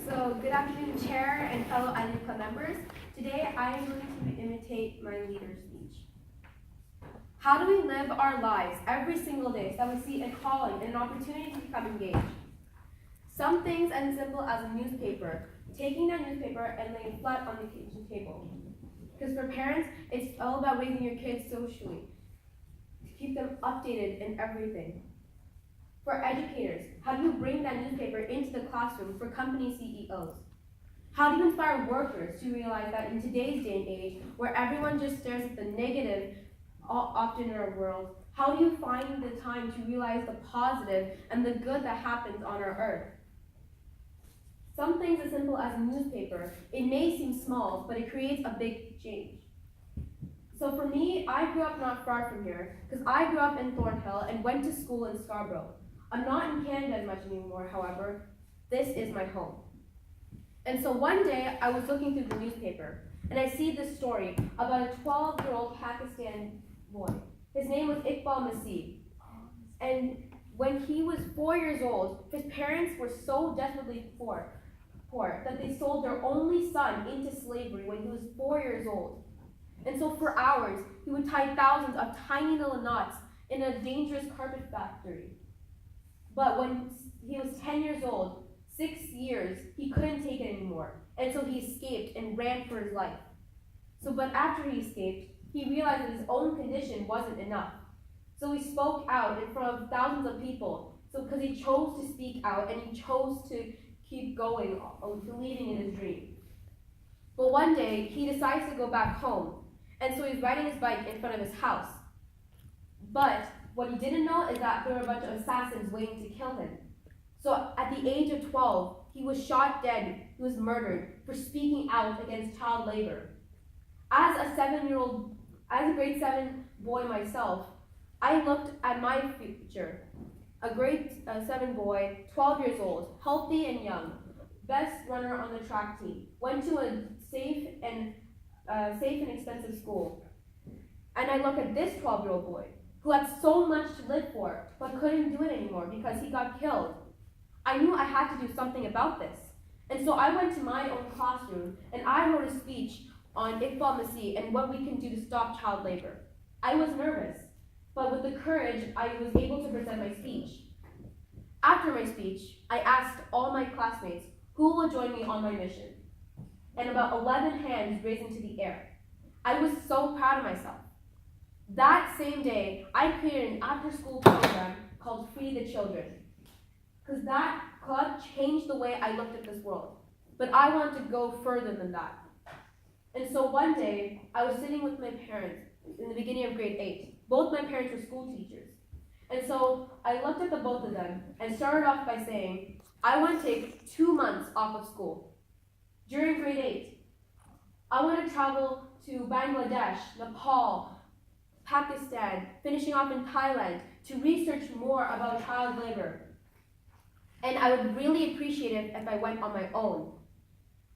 So, good afternoon, Chair and fellow iLEAP Club members. Today, I am going to imitate my leader's speech. How do we live our lives every single day so that we see a calling and an opportunity to become engaged? Some things as simple as a newspaper, taking that newspaper and laying flat on the kitchen table. Because for parents, it's all about raising your kids socially, to keep them updated in everything. For educators, how do you bring that newspaper into the classroom for company CEOs? How do you inspire workers to realize that in today's day and age, where everyone just stares at the negative often in our world, how do you find the time to realize the positive and the good that happens on our earth? Some things as simple as a newspaper, it may seem small, but it creates a big change. So for me, I grew up not far from here, because I grew up in Thornhill and went to school in Scarborough. I'm not in Canada as much anymore, however. This is my home. And so one day, I was looking through the newspaper, and I see this story about a 12-year-old Pakistan boy. His name was Iqbal Masih. And when he was 4 years old, his parents were so desperately poor that they sold their only son into slavery when he was 4 years old. And so for hours, he would tie thousands of tiny little knots in a dangerous carpet factory. But when he was 10 years old, 6 years, he couldn't take it anymore. And so he escaped and ran for his life. But after he escaped, he realized that his own condition wasn't enough. So he spoke out in front of thousands of people. So because he chose to speak out and he chose to keep going, believing in his dream. But one day, he decides to go back home. And so he's riding his bike in front of his house. But what he didn't know is that there were a bunch of assassins waiting to kill him. So at the age of 12, he was shot dead, he was murdered for speaking out against child labor. As a grade 7 boy myself, I looked at my future. A grade 7 boy, 12 years old, healthy and young, best runner on the track team, went to a safe and expensive school. And I look at this 12-year-old boy, who had so much to live for, but couldn't do it anymore because he got killed. I knew I had to do something about this. And so I went to my own classroom, and I wrote a speech on Iqbal Masih and what we can do to stop child labor. I was nervous, but with the courage, I was able to present my speech. After my speech, I asked all my classmates who will join me on my mission. And about 11 hands raised into the air. I was so proud of myself. That same day, I created an after-school program called Free the Children. Because that club changed the way I looked at this world. But I wanted to go further than that. And so one day, I was sitting with my parents in the beginning of grade 8. Both my parents were school teachers. And so I looked at the both of them and started off by saying, I want to take 2 months off of school. During grade 8, I want to travel to Bangladesh, Nepal, Pakistan, finishing off in Thailand to research more about child labor. And I would really appreciate it if I went on my own.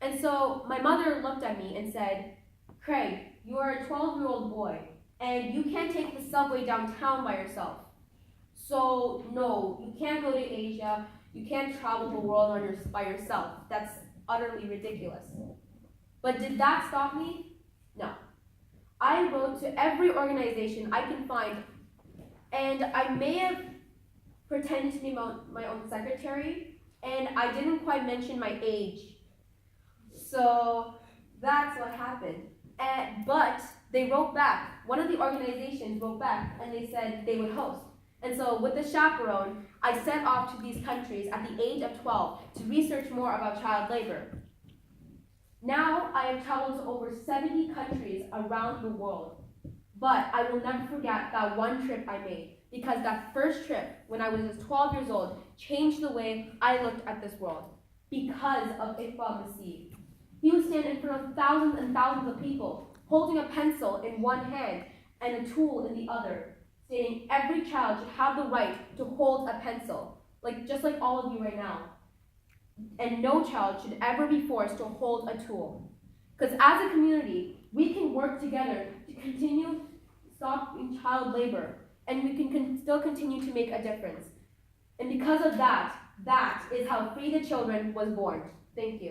And so my mother looked at me and said, Craig, you are a 12-year-old boy, and you can't take the subway downtown by yourself. So no, you can't go to Asia, you can't travel the world by yourself. That's utterly ridiculous. But did that stop me? No. I wrote to every organization I can find, and I may have pretended to be my own secretary, and I didn't quite mention my age. So that's what happened. But they wrote back. One of the organizations wrote back, and they said they would host. And so with the chaperone, I set off to these countries at the age of 12 to research more about child labor. Now I have traveled to over 70 countries around the world, but I will never forget that one trip I made, because that first trip, when I was just 12 years old, changed the way I looked at this world, because of Iqbal Masih. He would stand in front of thousands and thousands of people, holding a pencil in one hand and a tool in the other, stating every child should have the right to hold a pencil, just like all of you right now. And no child should ever be forced to hold a tool. Because as a community, we can work together to continue stopping child labor, and we can still continue to make a difference. And because of that, That is how Free the Children was born. Thank you.